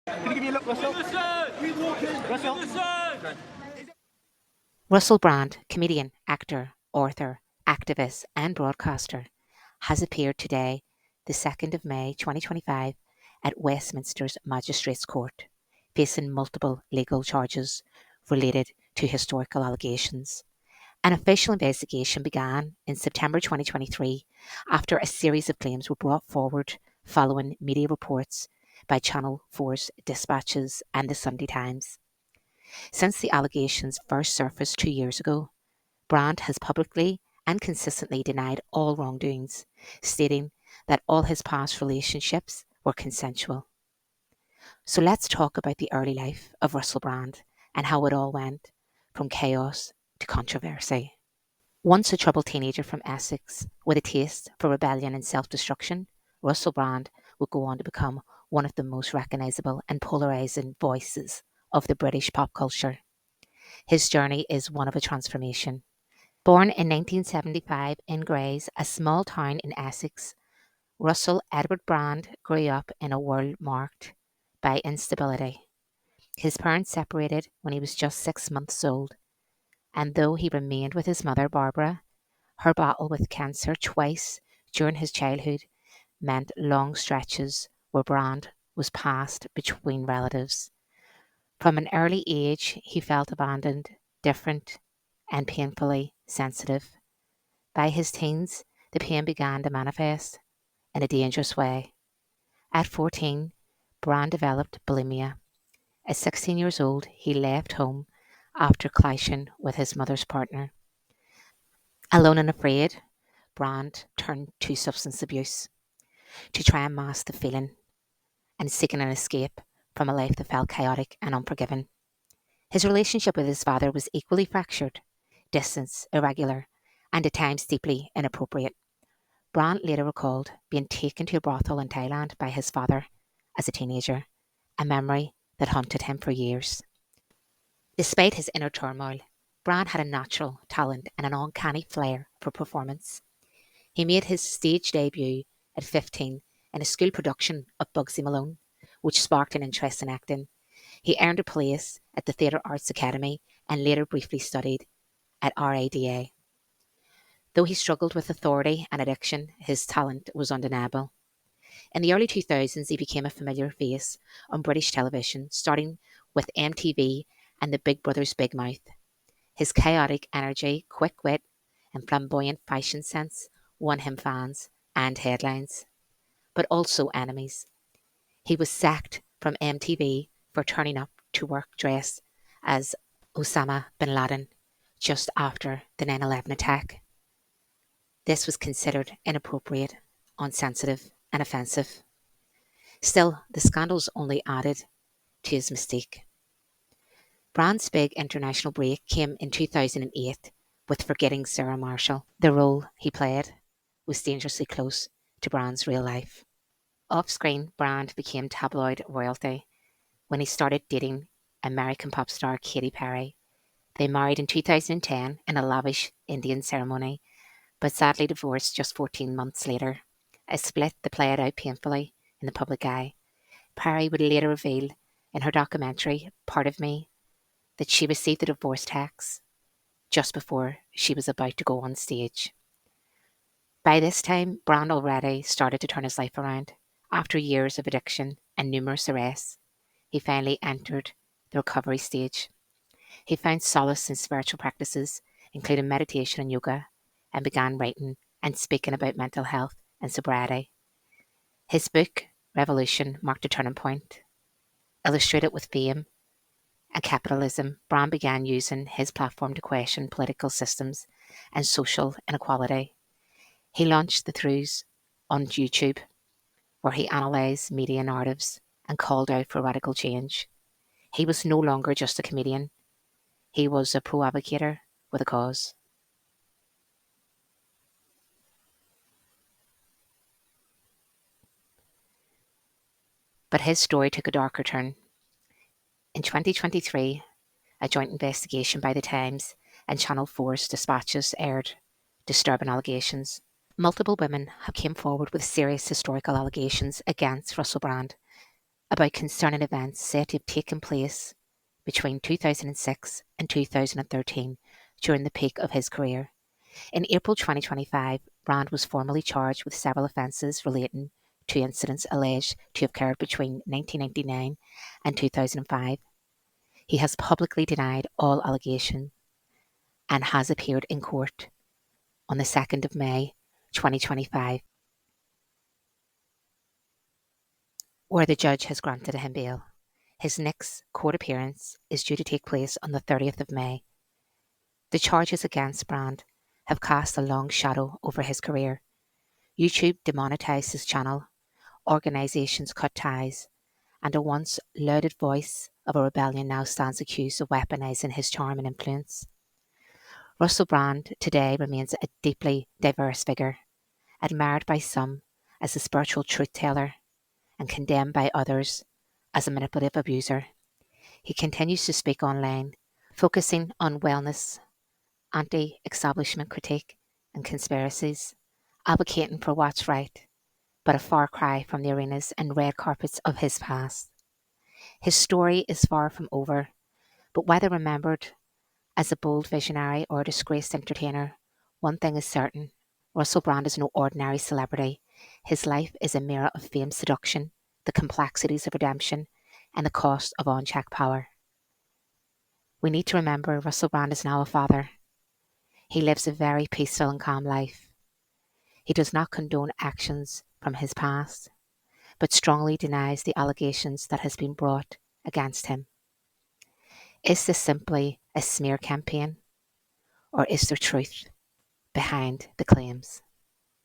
Can you give me a look, Russell? Russell? Russell Brand, comedian, actor, author, activist, and broadcaster, has appeared today, the 2nd of May 2025, at Westminster's Magistrates Court, facing multiple legal charges related to historical allegations. An official investigation began in September 2023 after a series of claims were brought forward following media reports by Channel 4's Dispatches and the Sunday Times. Since the allegations first surfaced 2 years ago, Brand has publicly and consistently denied all wrongdoings, stating that all his past relationships were consensual. So let's talk about the early life of Russell Brand and how it all went from chaos to controversy. Once a troubled teenager from Essex with a taste for rebellion and self-destruction, Russell Brand would go on to become one of the most recognisable and polarising voices of the British pop culture. His journey is one of a transformation. Born in 1975 in Grays, a small town in Essex, Russell Edward Brand grew up in a world marked by instability. His parents separated when he was just 6 months old, and though he remained with his mother Barbara, her battle with cancer twice during his childhood meant long stretches where Brand was passed between relatives. From an early age, he felt abandoned, different, and painfully sensitive. By his teens, the pain began to manifest in a dangerous way. At 14, Brand developed bulimia. At 16 years old, he left home after clashing with his mother's partner. Alone and afraid, Brand turned to substance abuse to try and mask the feeling and seeking an escape from a life that felt chaotic and unforgiving. His relationship with his father was equally fractured, distant, irregular, and at times deeply inappropriate. Brand later recalled being taken to a brothel in Thailand by his father as a teenager, a memory that haunted him for years. Despite his inner turmoil, Brand had a natural talent and an uncanny flair for performance. He made his stage debut at 15 in a school production of Bugsy Malone, which sparked an interest in acting. He earned a place at the Theatre Arts Academy and later briefly studied at RADA. Though he struggled with authority and addiction, his talent was undeniable. In the early 2000s, he became a familiar face on British television, starting with MTV and the Big Brother's Big Mouth. His chaotic energy, quick wit, and flamboyant fashion sense won him fans and headlines, but also enemies. He was sacked from MTV for turning up to work dressed as Osama bin Laden just after the 9/11 attack. This was considered inappropriate, insensitive, and offensive. Still, the scandals only added to his mystique. Brand's big international break came in 2008 with Forgetting Sarah Marshall. The role he played was dangerously close to Brand's real life. Off-screen, Brand became tabloid royalty when he started dating American pop star Katy Perry. They married in 2010 in a lavish Indian ceremony, but sadly divorced just 14 months later. A split that played out painfully in the public eye. Perry would later reveal in her documentary, Part of Me, that she received the divorce text just before she was about to go on stage. By this time, Brand already started to turn his life around. After years of addiction and numerous arrests, he finally entered the recovery stage. He found solace in spiritual practices, including meditation and yoga, and began writing and speaking about mental health and sobriety. His book, Revolution, marked a turning point. Illustrated with fame and capitalism, Brand began using his platform to question political systems and social inequality. He launched The Truths on YouTube, where he analysed media narratives and called out for radical change. He was no longer just a comedian. He was a pro-advocator with a cause. But his story took a darker turn. In 2023, a joint investigation by The Times and Channel 4's Dispatches aired disturbing allegations. Multiple women have came forward with serious historical allegations against Russell Brand. about concerning events said to have taken place between 2006 and 2013 during the peak of his career. In April 2025, Brand was formally charged with several offences relating to incidents alleged to have occurred between 1999 and 2005. He has publicly denied all allegations and has appeared in court on the 2nd of May 2025, where the judge has granted him bail. His next court appearance is due to take place on the 30th of May. The charges against Brand have cast a long shadow over his career. YouTube demonetised his channel, organisations cut ties, and a once lauded voice of a rebellion now stands accused of weaponising his charm and influence. Russell Brand today remains a deeply diverse figure, admired by some as a spiritual truth-teller and condemned by others as a manipulative abuser. He continues to speak online, focusing on wellness, anti-establishment critique and conspiracies, advocating for what's right, but a far cry from the arenas and red carpets of his past. His story is far from over, but whether remembered as a bold visionary or a disgraced entertainer, one thing is certain: Russell Brand is no ordinary celebrity. His life is a mirror of fame's seduction, the complexities of redemption, and the cost of unchecked power. We need to remember Russell Brand is now a father. He lives a very peaceful and calm life. He does not condone actions from his past, but strongly denies the allegations that has been brought against him. Is this simply a smear campaign, or is there truth behind the claims?